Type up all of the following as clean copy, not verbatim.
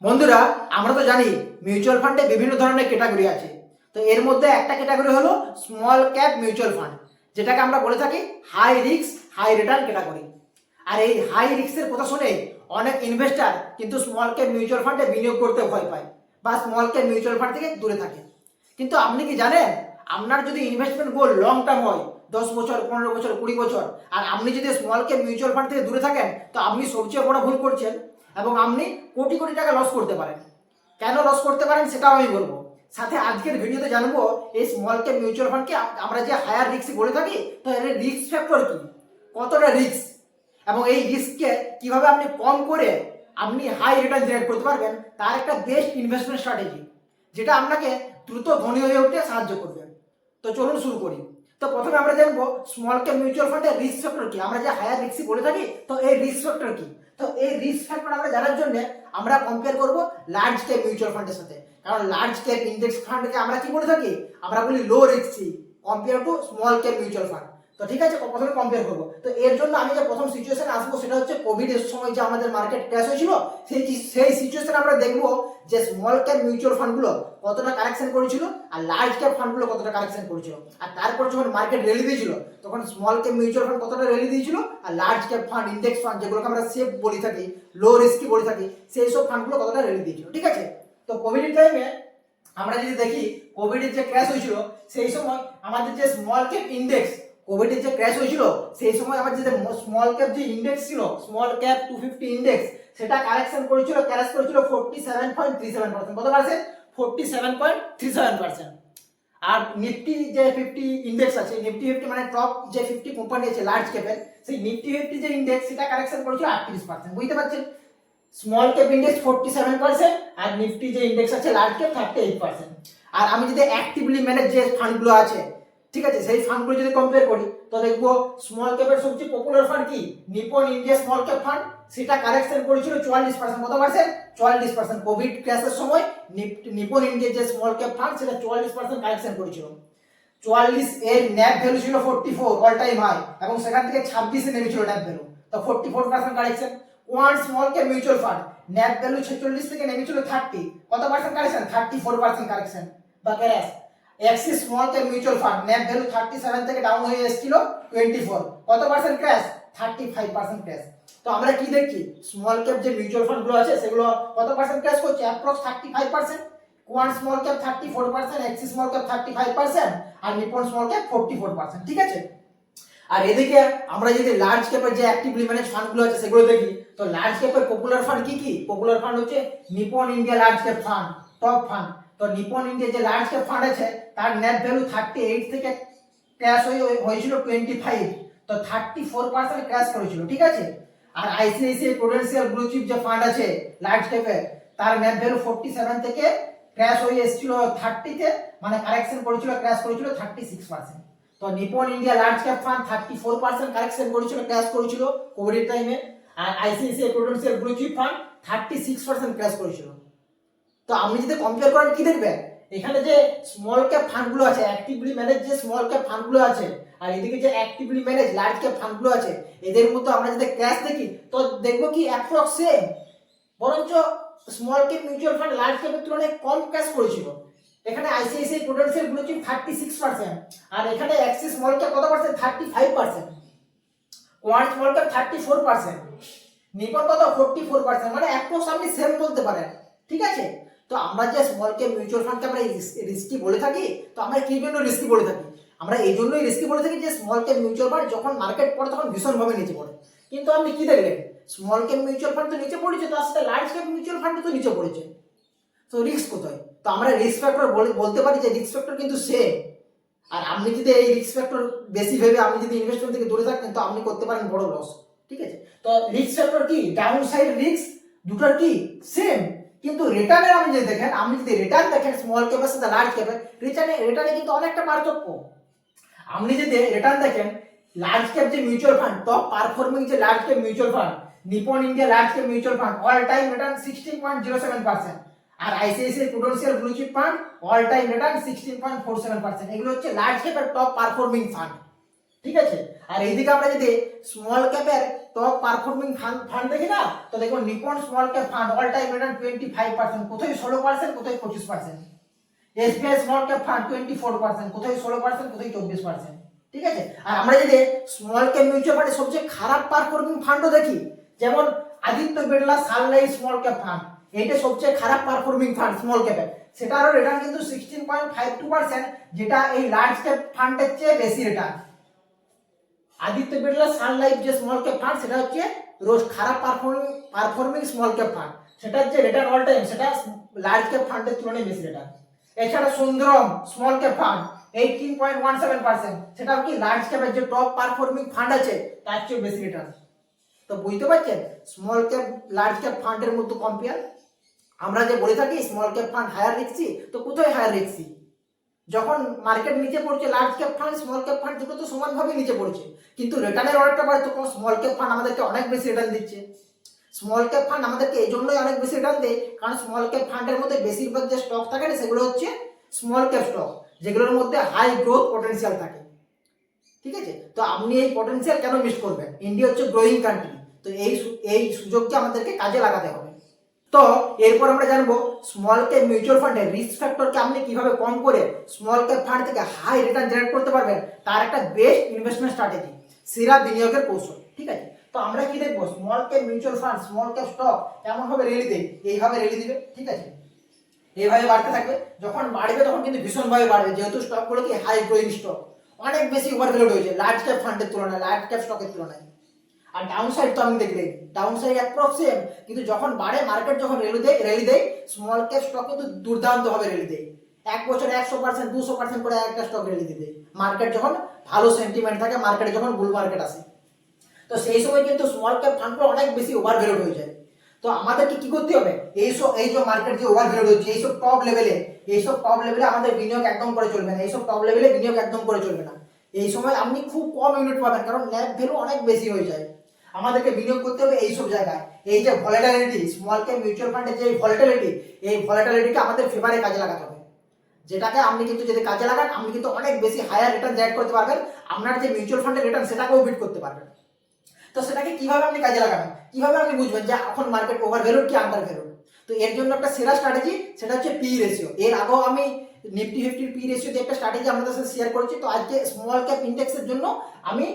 বন্ধুরা, আমরা তো জানি মিউচুয়াল ফান্ডে বিভিন্ন ধরনের ক্যাটাগরি আছে। তো এর মধ্যে একটা ক্যাটাগরি হলো স্মল ক্যাপ মিউচুয়াল ফান্ড, যেটাকে আমরা বলে থাকি high risk high return category. আর এই হাই রিস্কের কথা শুনে অনেক ইনভেস্টার কিন্তু স্মল ক্যাপ মিউচুয়াল ফান্ডে বিনিয়োগ করতে ভয় পায় বা স্মল ক্যাপ মিউচুয়াল ফান্ড থেকে দূরে থাকে। কিন্তু আপনি কি জানেন, আপনার যদি ইনভেস্টমেন্ট গোল লং টার্ম হয়, 10 বছর, 15 বছর, 20 বছর, আর আপনি যদি স্মল ক্যাপ মিউচুয়াল ফান্ড থেকে দূরে থাকেন, তো আপনি সবচেয়ে বড় ভুল করছেন এবং আপনি কোটি কোটি টাকা লস করতে পারেন। কেন লস করতে পারেন সেটাও আমি বলবো। সাথে আজকের ভিডিওতে জানবো এই স্মল ক্যাপ মিউচুয়াল ফান্ডকে আমরা যে হায়ার রিস্ক বলে থাকি, তো এর রিস্ক ফ্যাক্টর কি, কতটা রিস্ক, এবং এই রিস্ককে কিভাবে আপনি কম করে আপনি হাই রিটার্ন জেনারেট করতে পারবেন, তার একটা বেস্ট ইনভেস্টমেন্ট স্ট্র্যাটেজি, যেটা আপনাকে দ্রুত ধনী হয়ে উঠতে সাহায্য করবে। তো চলুন শুরু করি। তো প্রথমে আমরা জানবো স্মল ক্যাপ মিউচুয়াল ফান্ডের রিস্ক ফ্যাক্টর কি, আমরা যে হায়ার রিস্ক বলে থাকি, তো এই রিস্ক ফ্যাক্টর কি। তো এই রিস্ক ফ্যাক্টর আমরা জানার জন্য আমরা কম্পেয়ার করব লার্জ ক্যাপ মিউচুয়াল ফান্ডের সাথে। কারণ লার্জ ক্যাপ ইন্ডেক্স ফান্ডকে আমরা কি বলে থাকি, আমরা বলি low risky compare to small cap mutual fund. তো ঠিক আছে, প্রথমে কম্পেয়ার করবো। তো এর জন্য আমি যে প্রথম সিচুয়েশনে আসবো সেটা হচ্ছে কোভিড এর সময় যে আমাদের মার্কেট ক্র্যাশ হয়েছিল, সেই সিচুয়েশনে আমরা দেখবো যে স্মল ক্যাপ মিউচুয়াল ফান্ডগুলো কতটা কারেকশন করেছিল আর লার্জ ক্যাপ ফান্ডগুলো কতটা কারেকশন করেছিল। আর তারপর যখন মার্কেট র্যালি দিয়েছিল, তখন স্মল ক্যাপ মিউচুয়াল ফান্ড কতটা র্যালি দিয়েছিল, আর large cap fund, index fund, যেগুলোকে আমরা সেফ বলে থাকি, লো রিস্কি বলে থাকি, সেই সব ফান্ডগুলো কতটা র্যালি দিয়েছিল। ঠিক আছে, তো কোভিড টাইমে আমরা যদি দেখি কোভিডের যে ক্র্যাশ হয়েছিল, সেই সময় আমাদের যে স্মল ক্যাপ ইন্ডেক্স, কোভিডের যে ক্র্যাশ হয়েছিল সেই সময় আমার যে স্মল ক্যাপ যে ইন্ডেক্স ছিল, স্মল ক্যাপ 250 ইন্ডেক্স, সেটা কারেকশন করেছিল, ক্র্যাশ করেছিল 47.37%। কত পার্সেন্ট? 47.37%। আর নিফটি যে 50 ইন্ডেক্স আছে, নিফটি 50 মানে টপ যে 50 কোম্পানি আছে লার্জ ক্যাপের, সেই নিফটি 50 যে ইন্ডেক্স, সেটা কারেকশন করেছিল 38%। বুঝতে পারছেন? স্মল ক্যাপ ইন্ডেক্স 47% আর নিফটি যে ইন্ডেক্স আছে লার্জ ক্যাপ 38%। আর আমি যদি অ্যাক্টিভলি ম্যানেজ যে ফান্ডগুলো আছে, ঠিক আছে, সেই ফান্ডগুলো যদি কম্পেয়ার করি, তো দেখবো স্মল ক্যাপের সবচেয়ে পপুলার ফান্ড কি, Nipon India small cap fund, সেটা কারেকশন করেছিল 44%। কত পার্সেন্ট? 44%। কোভিড ক্র্যাশের সময় নিপন ইন্ডিয়া যে স্মল ক্যাপ ফান্ড, সেটা 44% কারেকশন করেছিল। 44 এর ন্যাপ ভ্যালু ছিল 44, অল টাইম হাই, এবং সেখান থেকে 26 এ নেমেছিল ন্যাপ ভ্যালু, তো 44% correction. One small cap mutual fund, nap value 46 থেকে নেমেছিল 30, কত পার্সেন্ট কারেকশন? 34% কারেকশন বা crash. Axis small cap mutual fund, nap value 37 থেকে ডাউন হয়ে এসেছিল 24, কত পার্সেন্ট ক্র্যাশ? 35% ক্র্যাশ। তো আমরা কি দেখছি, স্মল ক্যাপ যে মিউচুয়াল ফান্ডগুলো আছে সেগুলো কত পার্সেন্ট ক্র্যাশ করছে? Approx 35%। Quant small cap 34%, Axis small cap 35%, আর নিপন স্মল ক্যাপ 44%। ঠিক আছে, আর এদিকে আমরা যদি লার্জ ক্যাপের যে অ্যাক্টিভলি ম্যানেজ ফান্ডগুলো আছে সেগুলো দেখি, তো লার্জ ক্যাপের পপুলার ফান্ড কি কি? পপুলার ফান্ড হচ্ছে Nipon India large cap fund, top fund. তো নিপন ইন্ডিয়া যে লার্জ ক্যাপ ফান্ড আছে, তার নেট ভ্যালু 38 থেকে ক্র্যাশ হয়েছিল 25, তো 34% ক্র্যাশ করেছিল। ঠিক আছে, আর আইসিআইসিআই প্রুডেন্সিয়াল ব্লু চিপ যে ফান্ড আছে লার্জ ক্যাপে, তার নেট ভ্যালু 47 থেকে ক্র্যাশ হয়ে এসেছিল 30 তে, মানে কারেকশন করেছিল, ক্র্যাশ করেছিল 36%। তো Nippon India large cap fund 34% correction করেছিল, ক্র্যাশ করেছিল কোভিড টাইমে। আর ICICI Prudential blue chip fund 36% crash করেছিল। তো আপনি যদি কম্পেয়ার করেন কি দেখবেন, এখানে যে স্মল ক্যাপ ফান্ডগুলো আছে, অ্যাক্টিভলি ম্যানেজ যে স্মল ক্যাপ ফান্ডগুলো আছে, আর এদিকে যে অ্যাক্টিভলি ম্যানেজ লার্জ ক্যাপ ফান্ডগুলো আছে, এদের মধ্যে আমরা যদি ক্র্যাশ দেখি, তো দেখবো কি অ্যাপ্রক্স সেম, বরঞ্চ small cap mutual fund large ক্যাপের তুলনায় কম ক্র্যাশ করেছিল। এখানে আইসিআইসিআই প্রুডেন্সিয়াল ব্লু চিপ 36%, আর এখানে অ্যাক্সিস স্মল ক্যাপ কত percent? 35%, Quant small cap 34%, Nippon কত? 44%, মানে অ্যাপ্রক্স আপনি সেম বলতে পারেন। ঠিক আছে, তো আমরা যে স্মল ক্যাপ মিউচুয়াল ফান্ডকে আমরা রিস্কি বলে থাকি, তো আমরা কি জন্য রিস্কি বলে থাকি? আমরা এই জন্যই রিস্কি বলে থাকি যে স্মল ক্যাপ মিউচুয়াল ফান্ড যখন মার্কেট পড়ে তখন ভীষণভাবে নিচে পড়ে। কিন্তু আপনি কি দেখলেন, স্মল ক্যাপ মিউচুয়াল ফান্ড তো নিচে পড়েছে, তার সাথে লার্জ ক্যাপ মিউচুয়াল ফান্ড তো নিচে পড়েছে। তো রিস্ক কোথায়? তো আমরা রিস্ক ফ্যাক্টর বলতে পারি যে রিস্ক ফ্যাক্টর কিন্তু সেম। আর আপনি যদি এই রিস্ক ফ্যাক্টর বেশি ভেবে আপনি যদি ইনভেস্টমেন্ট থেকে দূরে থাকেন, তো আপনি করতে পারেন বড় লস। ঠিক আছে, তো রিস্ক ফ্যাক্টর কি, ডাউন সাইড রিস্ক দুটোর কি সেম, কিন্তু রিটার্নের আপনি যদি দেখেন, আপনি যদি রিটার্ন দেখেন স্মল ক্যাপের সাথে লার্জ ক্যাপের, রিটার্নে কিন্তু অনেকটা পার্থক্য। আপনি যদি রিটার্ন দেখেন, লার্জ ক্যাপ যে মিউচুয়াল ফান্ড, টপ পারফর্মিং যে large cap mutual fund, Nippon India large cap mutual fund, all time return 16.07%, আর ICICI Prudential blue chip fund all time return 16.47%। এগুলো হচ্ছে লার্জ ক্যাপের টপ পারফর্মিং ফান্ড। ঠিক আছে, আর এইদিকে আমরা যদি স্মল ক্যাপের টপ পারফর্মিং ফান্ড দেখি না, তো দেখুন Nippon small cap fund all time return 25%, কোথায় 16%, কোথায় 25%। এসবিআই স্মল ক্যাপ ফান্ড 24%, কোথায় 16%, কোথায় 24%। ঠিক আছে, আর আমরা যদি স্মল ক্যাপ মিউচুয়াল ফান্ডে সবচেয়ে খারাপ পারফর্মিং ফান্ডও দেখি, যেমন Aditya Birla Sun Life small cap fund, এইটা সবচেয়ে খারাপ পারফর্মিং ফান্ড স্মল ক্যাপে, সেটারও রিটার্ন কিন্তু 16.52%, যেটা এই লার্জ ক্যাপ ফান্ডের চেয়ে বেশি রিটার্ন। আদিত্য বিড়লা সানলাইফ যে স্মল ক্যাপ ফান্ড, সেটা হচ্ছে রোজ খারাপ পারফর্মিং স্মল ক্যাপ ফান্ড, সেটার যে রিটার্ন অল টাইম সেটা লার্জ ক্যাপ ফান্ডের তুলনায় বেশি রিটার্ন। এছাড়া সুন্দরম স্মল ক্যাপ ফান্ড 18.17%, সেটা কি লার্জ ক্যাপের যে টপ পারফর্মিং ফান্ড আছে তার চেয়ে বেশি রিটার্ন। তো বুঝতে পারছেন স্মল ক্যাপ লার্জ ক্যাপ ফান্ডের মধ্যে কম্পেয়ার। আমরা যে বলে থাকি small cap fund higher risky, তো কোথায় হায়ার রিস্কি? যখন মার্কেট নিচে পড়ছে large cap fund small cap fund দুটো তো সমানভাবে নিচে পড়ছে, কিন্তু রিটার্নের অর্ডারটা বাড়ে, তখন স্মল ক্যাপ ফান্ড আমাদেরকে অনেক বেশি রিটার্ন দিচ্ছে। স্মল ক্যাপ ফান্ড আমাদেরকে এই জন্যই অনেক বেশি রিটার্ন দেয়, কারণ স্মল ক্যাপ ফান্ডের মধ্যে বেশিরভাগ যে স্টক থাকে না সেগুলো হচ্ছে স্মল ক্যাপ স্টক, যেগুলোর মধ্যে হাই গ্রোথ পটেনশিয়াল থাকে। ঠিক আছে, তো আপনি এই পটেনশিয়াল কেন মিস করবেন? ইন্ডিয়া হচ্ছে গ্রোয়িং কান্ট্রি, তো এই সুযোগকে আমাদেরকে কাজে লাগাতে হবে। তো এরপর আমরা জানবো স্মল ক্যাপ মিউচুয়াল ফান্ডের রিস্ক ফ্যাক্টরকে আপনি কিভাবে কম করে স্মল ক্যাপ ফান্ড থেকে হাই রিটার্ন জেনারেট করতে পারবেন, তার একটা বেস্ট ইনভেস্টমেন্ট স্ট্র্যাটেজি, সেরা বিনিয়োগের কৌশল। ঠিক আছে, তো আমরা কি দেখবো small cap mutual fund small cap stock কেমন ভাবে রেলি দেয়, এইভাবে রেলি দিবে। ঠিক আছে, এইভাবে বাড়তে থাকবে, যখন বাড়বে তখন কিন্তু ভীষণভাবে বাড়বে, যেহেতু স্টকগুলো কি হাই গ্রোয়িং স্টক, অনেক বেশি ওভারভ্যালুড হয়েছে লার্জ ক্যাপ ফান্ডের তুলনায়, লার্জ ক্যাপ স্টকের তুলনায়। আর ডাউন সাইড তো আমি দেখলেন, ডাউন সাইড অ্যাপ্রক্সিমেট, কিন্তু যখন বাড়ে মার্কেট যখন রেলি দেয় স্মল ক্যাপ স্টক কিন্তু দুর্দান্ত ভাবে রেলি দেয়, এক বছরে 100% 200% করে একটা স্টক রেলি দিবে, মার্কেট যখন ভালো সেন্টিমেন্ট থাকে, মার্কেটে যখন বুল মার্কেট আসে, তো সেই সময় কিন্তু স্মল ক্যাপ ফান্ডগুলো অনেক বেশি ওভারভ্যালুড হয়ে যায়। তো আমাদেরকে কি করতে হবে, এই যে মার্কেট যে ওভারভ্যালুড হচ্ছে এইসব টপ লেভেলে আমাদের বিনিয়োগ একদম করে চলবে না, এইসব টপ লেভেলে বিনিয়োগ একদম করে চলবে না। এই সময় আপনি খুব কম ইউনিট পাবেন, কারণ ল্যাব ভ্যালু অনেক বেশি হয়ে যায়। আমাদেরকে বিনিয়োগ করতে হবে এইসব জায়গায়, এই যে ভলাটিলিটি স্মল ক্যাপ মিউচুয়াল ফান্ডের যে এই ভলাটিলিটিকে আমাদের ফেভারে কাজে লাগাতে হবে, যেটাকে আপনি কিন্তু যদি কাজে লাগান আপনি কিন্তু অনেক বেশি হায়ার রিটার্ন জেনারেট করতে পারবেন, আপনার যে মিউচুয়াল ফান্ডের রিটার্ন সেটাকেও বিট করতে পারবেন। তো সেটাকে কিভাবে আপনি কাজে লাগাবেন, কিভাবে আপনি বুঝবেন যে এখন মার্কেট ওভার ভ্যালুড কি আন্ডার ভ্যালুড? তো এর জন্য একটা সেরা স্ট্র্যাটেজি, সেটা হচ্ছে পি রেশিও। এর আগেও আমি নিফটি 50 পি রেশিও দিয়ে একটা স্ট্র্যাটেজি আপনাদের সাথে শেয়ার করেছি, তো আজকে স্মল ক্যাপ ইন্ডেক্সের জন্য আমি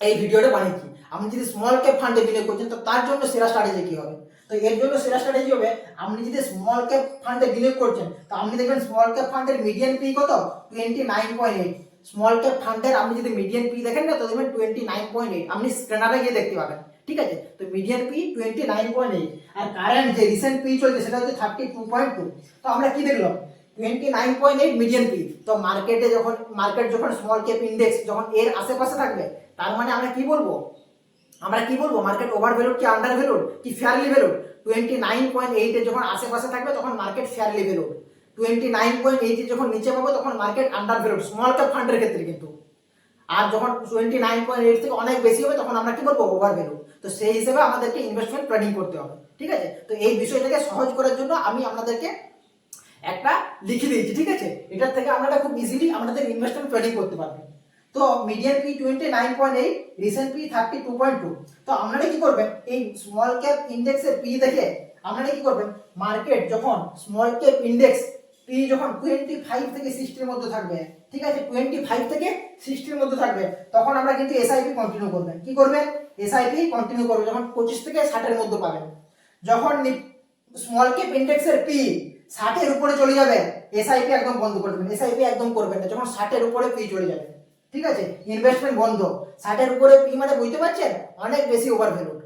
এই ভিডিওটা বানিয়েছি। আপনি যদি স্মল ক্যাপ ফান্ডে বিনিয়োগ করছেন তো তার জন্য সেরা স্ট্র্যাটেজি কি হবে? তো এর জন্য সেরা স্ট্র্যাটেজি হবে, আপনি যদি স্মল ক্যাপ ফান্ডে বিনিয়োগ করছেন তো আপনি দেখবেন স্মল ক্যাপ ফান্ডের মিডিয়ান পি কত, 29.8। স্মল ক্যাপ ফান্ডের আপনি যদি মিডিয়ান পি দেখেন না তো দেখবেন 29.8, আপনি স্ক্যানারে গিয়ে দেখতে পাবেন। ঠিক আছে, তো মিডিয়ান পি 29.8, আর কারেন্ট যে রিসেন্ট পি চলছে সেটা হচ্ছে 32.2। তো আমরা কি দেখলাম 29.8 মিডিয়ান পি। তো মার্কেট যখন স্মল ক্যাপ ইন্ডেক্স যখন এর আশেপাশে থাকবে, তার মানে আমরা কি বলবো মার্কেট ওভার ভ্যালুড কি আন্ডার ভ্যালুড কি ফেয়ারলি ভ্যালুড? 29.8 এর যখন আশেপাশে থাকবে তখন মার্কেট ফেয়ারলি ভ্যালুড, 29.8 এর যখন নিচে পাবো তখন market under valued small cap ফান্ডের ক্ষেত্রে কিন্তু। আর যখন 29.8 থেকে অনেক বেশি হবে তখন আমরা কি বলবো ওভার ভ্যালু। তো সেই হিসেবে আমাদেরকে ইনভেস্টমেন্ট প্ল্যানিং করতে হবে। ঠিক আছে, তো এই বিষয়টাকে সহজ করার জন্য আমি আপনাদেরকে একটা লিখে দিয়েছি। ঠিক আছে, এটার থেকে আপনারা খুব ইজিলি আপনাদের ইনভেস্টমেন্ট প্ল্যানিং করতে পারবেন। তো মিডিয়ান পি 29.8, রিসেন্ট পি 32.2। তো আপনারা কি করবেন, এই স্মল ক্যাপ ইন্ডেক্সের পি দেখে আপনারা কি করবেন, মার্কেট যখন স্মল ক্যাপ ইন্ডেক্স পি যখন 25 থেকে 60 এর মধ্যে থাকবে, ঠিক আছে 25 থেকে 60 এর মধ্যে থাকবে, তখন আমরা কিন্তু এসআইপি কন্টিনিউ করবেন। কি করবেন, এসআইপি কন্টিনিউ করবেন যখন 25 থেকে 60 এর মধ্যে পাবেন। যখন স্মল ক্যাপ ইন্ডেক্সের পি 60 এর উপরে চলে যাবে এসআইপি একদম বন্ধ করে দেবেন, এসআইপি একদম করবেন না যখন 60 এর উপরে পি চলে যাবে। ঠিক আছে, ইনভেস্টমেন্ট বন্ধ। 60 এর উপরে পি মানে বুঝতে পারছেন অনেক বেশি ওভার ভ্যালুড,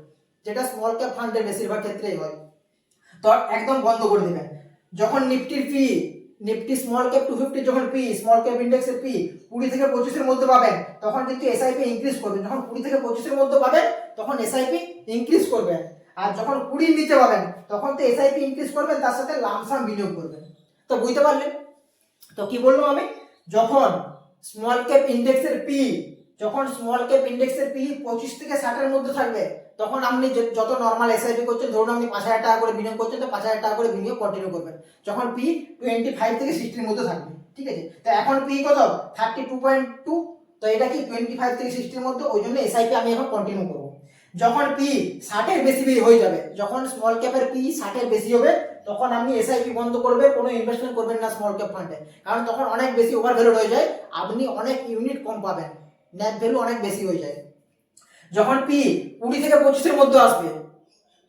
যেটা স্মল ক্যাপ ফান্ডের বেশিরভাগ ক্ষেত্রেই হয়, তো একদম বন্ধ করে দিবেন। যখন নিফটি স্মল ক্যাপ 250 যখন পি স্মল ক্যাপ ইন্ডেক্সের পি 20 থেকে 25 এর মধ্যে পাবেন তখন কিন্তু এসআইপি ইনক্রিজ করবেন, যখন 20 থেকে 25 এর মধ্যে পাবেন তখন এসআইপি ইনক্রিজ করবেন। আর যখন 20 এর নিচে পাবেন তখন তো এসআইপি ইনক্রিজ করবেন, তার সাথে লামসাম বিনিয়োগ করবেন। তো বুঝতে পারলেন? তো কি বললাম আমি, যখন স্মল ক্যাপ ইন্ডেক্সের পি 25 থেকে 60 এর মধ্যে থাকবে তখন আপনি যত নরমাল এসআইপি করছেন, ধরুন আপনি 5,000 টাকা করে বিনিয়োগ করছেন, তো 5,000 টাকা করে বিনিয়োগ কন্টিনিউ করবেন যখন পি 25 থেকে 60 এর মধ্যে থাকবে। ঠিক আছে, তো এখন পি কত 32.2, তো এটা কি 25 থেকে 60 এর মধ্যে, ওই জন্য এসআইপি আমি এখন কন্টিনিউ করবো। যখন পি 60 এর বেশি হয়ে যাবে, যখন স্মল ক্যাপের পি 60 এর বেশি হবে, তখন আপনি এসআইপি বন্ধ করবে, কোনো ইনভেস্টমেন্ট করবেন না স্মল ক্যাপ ফান্ডে। কারণ তখন অনেক বেশি ওভার ভ্যালু হয়ে যায়, আপনি অনেক ইউনিট কম পাবেন, নেট ভ্যালু অনেক বেশি হয়ে যায়। যখন পি 20 থেকে 25 এর মধ্যে আসবে,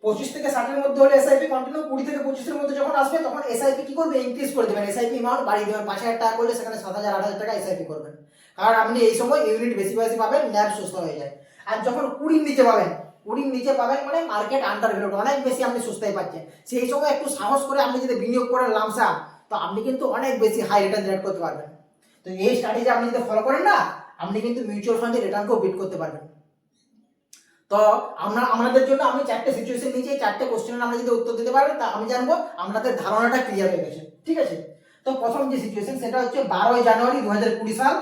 25 থেকে 60 এর মধ্যে হলে এসআইপি কন্টিনিউ, 20 থেকে 25 এর মধ্যে যখন আসবে তখন এসআইপি কি করবে, ইনক্রিজ করে দেবেন, এসআইপি অ্যামাউন্ট বাড়িয়ে দেবেন। 5000 টাকা করলে সেখানে 7000 8000 টাকা এসআইপি করবেন, কারণ আপনি এই সময় ইউনিট বেশি বেশি পাবেন, ন্যাব সস্তা হয়ে যায়। আর যখন 20 নিচে পাবেন, 20 নিচে পাবেন মানে মার্কেট আন্ডার ভ্যালুড, অনেক বেশি আপনি সস্তায় পাচ্ছেন, সেই সময় একটু সাহস করে আপনি যদি বিনিয়োগ করেন লামসাম, তো আপনি কিন্তু অনেক বেশি হাই রিটার্ন জেনারেট করতে পারবেন। তো এই স্ট্র্যাটেজি আপনি যদি ফলো করেন না, আপনি কিন্তু মিউচুয়াল ফান্ডের রিটার্নকেও বিট করতে পারবেন। তো আমাদের জন্য আমি 4টে সিচুয়েশন নিয়েছি, এই 4টে কোশ্চেনের আমরা যদি উত্তর দিতে পারি, তা আমি জানবো আপনাদের ধারণাটা ক্লিয়ার হয়ে গেছে। ঠিক আছে, তো প্রথম যে সিচুয়েশন সেটা হচ্ছে 12 জানুয়ারি 2020 সাল,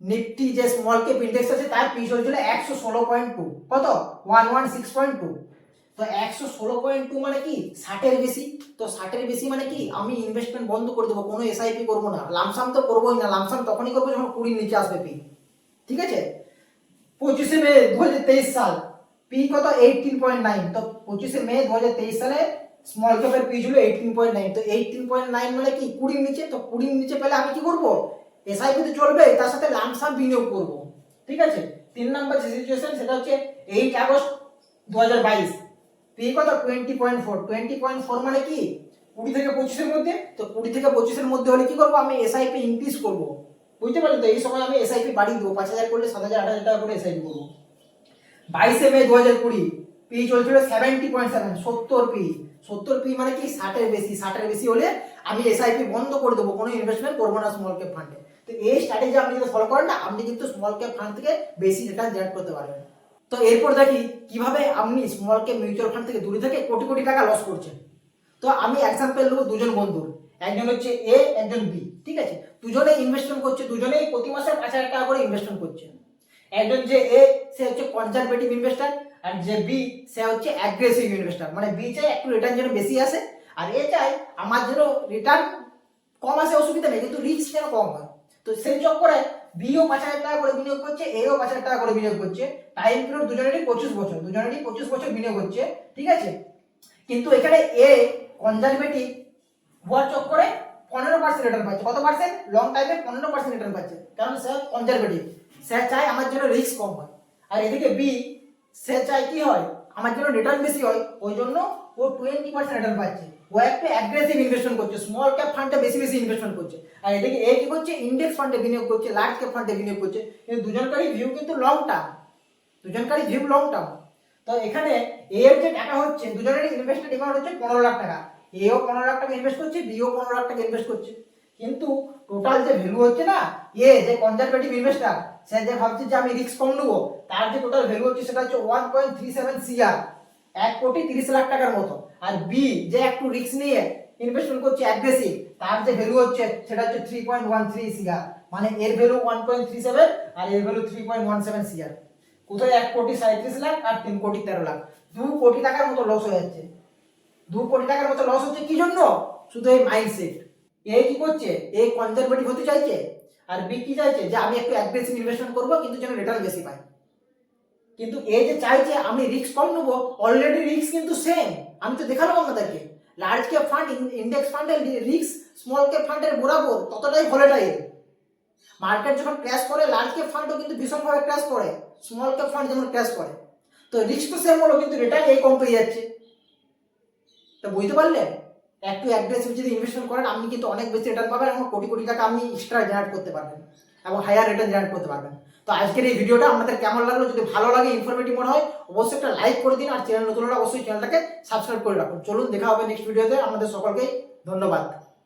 নিফটি যে স্মল ক্যাপ ইন্ডেক্স আছে তার পি চলছিল 116.2, কত 116.2। তো 116.2 মানে কি 60 এর বেশি। তো 60 এর বেশি মানে কি আমি ইনভেস্টমেন্ট বন্ধ করে দেবো, কোনো এসআইপি করবো না, লামসাম তো করবোই না, লামসাম তখনই করবো যখন 20 নিচে আসবে পি। ঠিক আছে, 25 মে 2023 সাল পি কত 18.9। তো 25 মে 2023 সালে স্মল ক্যাপের পি ছিল 18.9। তো 18.9 মানে কি 20 নিচে। তো 20 নিচে পেলে আমি কি করব, এসআইপি তো চলবে, তার সাথে লামসাম বিনিয়োগ করব। ঠিক আছে, 3 নাম্বার যে সিচুয়েশন সেটা হচ্ছে 8 আগস্ট 2022 পি কত 20.4। 20.4 মানে কি 20 থেকে 25 এর মধ্যে। তো 20 থেকে 25 এর মধ্যে হলে কি করব, আমি এসআইপি ইনক্রিজ করব, বুঝতে পারলেন? তো এই সময় আমি এসআইপি বাড়িয়ে দেবো, 5000 করলে 7000 8000 টাকা করে এসআইপি করবো। 22 মে 2020 পি চলছিল 70.7, 70 পি। 70 পি মানে কি 60 এর বেশি। 60 এর বেশি হলে আমি এসআইপি বন্ধ করে দেবো, কোনো ইনভেস্টমেন্ট করবো না স্মল ক্যাপ ফান্ডে। তো এই স্ট্র্যাটেজি আপনি যদি ফলো করেন না, আপনি কিন্তু স্মল ক্যাপ ফান্ড থেকে বেশি রিটার্ন জেনারেট করতে পারবেন। তো এরপর দেখি কিভাবে আপনি স্মল ক্যাপ মিউচুয়াল ফান্ড থেকে দূরে থেকে কোটি কোটি টাকা লস করছেন। তো আমি এক্সাম্পল নেবো দুজন বন্ধুর, একজন হচ্ছে এ, একজন বি। ঠিক আছে, দুজনেই ইনভেস্টমেন্ট করছে, দুজনেই প্রতি মাসে 5000 টাকা করে ইনভেস্টমেন্ট করছে। একজন যে এ সে হচ্ছে কনজারভেটিভ ইনভেস্টর, আর যে বি সে হচ্ছে অ্যাগ্রেসিভ ইনভেস্টর। মানে বি চাই একটু রিটার্ন যেন বেশি আসে, আর এ চাই আমার যেন রিটার্ন কম আসে, অসুবিধা নেই কিন্তু রিস্ক যেন কম হয়। তো সেই চক্করে বিও 5000 টাকা করে বিনিয়োগ করছে, এও 5000 টাকা করে বিনিয়োগ করছে। টাইম পিরিয়ড দুজনেরই 25 বছর, দুজনেরই 25 বছর বিনিয়োগ হচ্ছে। ঠিক আছে, কিন্তু এখানে এ কনজারভেটিভ হওয়ার চক্করে 15% রিটার্ন পাচ্ছে। কত পার্সেন্ট? লং টাইমে 15% রিটার্ন পাচ্ছে, কারণ সে কনজারভেটিভ, সে চায় আমার জন্য রিস্ক কম হয়। আর এদিকে বি সে চায় কি হয়, আমার জন্য রিটার্ন বেশি হয়, ওই জন্য ও 20% রিটার্ন পাচ্ছে। ও একটা অ্যাগ্রেসিভ ইনভেস্টমেন্ট করছে, স্মল ক্যাপ ফান্ডে বেশি বেশি ইনভেস্টমেন্ট করছে। আর এদিকে এ কি করছে, ইন্ডেক্স ফান্ডে বিনিয়োগ করছে, লার্জ ক্যাপ ফান্ডে বিনিয়োগ করছে। কিন্তু দুজনকারই ভিউ কিন্তু লং টার্ম, দুজনকারই ভিউ লং টার্ম। তো এখানে এ এর যে টাকা হচ্ছে, দুজনেরই ইনভেস্টেড অ্যামাউন্ট হচ্ছে 15 লাখ টাকা। এও 15 লাখ টাকা ইনভেস্ট করছে, বিও 15 লাখ টাকা ইনভেস্ট করছে। কিন্তু টোটাল যে ভ্যালু হচ্ছে না, এ যে কনজারভেটিভ ইনভেস্টর, সে যে ভাবছে যে আমি রিস্ক কম নেবো, তার যে টোটাল ভ্যালু হচ্ছে সেটা হচ্ছে 1.37 সিআর, 1,30,00,000 টাকার মতো। আর বি যে একটু রিস্ক নিয়ে ইনভেস্টমেন্ট করছে অ্যাগ্রেসিভ, তার যে ভ্যালু হচ্ছে সেটা হচ্ছে 3.13 সিআর। মানে এর ভ্যালু 1.37 আর এর ভ্যালু 3.17 সিআর। কোথায় 1,37,00,000 আর 3,13,00,000, 2 কোটি টাকার মতো লস হয়ে যাচ্ছে। 2 কোটি টাকার মতো লস হচ্ছে কি জন্য? শুধু এই মাইন্ডসেট। এ কি করছে, এ কনজারভেটিভ হতে চাইছে, আর বি কি চাইছে যে আমি একটু অ্যাগ্রেসিভ ইনভেস্টমেন্ট করব কিন্তু যেন রিটার্ন বেশি পাই। কিন্তু এ যে চাইছে আমি রিস্ক কম নেবো, অলরেডি রিস্ক কিন্তু সেম। আমি তো দেখালাম আপনাদেরকে, লার্জ ক্যাপ ফান্ড ইন্ডেক্স ফান্ডের রিস্ক স্মল ক্যাপ ফান্ডের বরাবর, ততটাই ভোলেটাইল। মার্কেট যখন ক্র্যাশ করে, লার্জ ক্যাপ ফান্ডও কিন্তু ভীষণভাবে ক্র্যাশ করে, স্মল ক্যাপ ফান্ড যেমন ক্র্যাশ করে। তো রিস্ক তো সেম হলো, কিন্তু রিটার্ন এই কম পেয়ে যাচ্ছে। তো বুঝতে পারলেন, একটু অ্যাগ্রেসিভ যদি ইনভেস্টমেন্ট করেন, আপনি কিন্তু অনেক বেশি রিটার্ন পাবেন এবং কোটি কোটি টাকা আপনি এক্সট্রা জেনারেট করতে পারবেন এবং হায়ার রিটার্ন জেনারেট করতে পারবেন। তো আজকের এই ভিডিওটা আপনাদের কেমন লাগলো? যদি ভালো লাগে, ইনফরমেটিভ মনে হয়, অবশ্যই একটা লাইক করে দিন, আর চ্যানেল নতুন হলে অবশ্যই চ্যানেলটাকে সাবস্ক্রাইব করে রাখুন। চলুন দেখা হবে নেক্সট ভিডিওতে। আমাদের সকলকে ধন্যবাদ।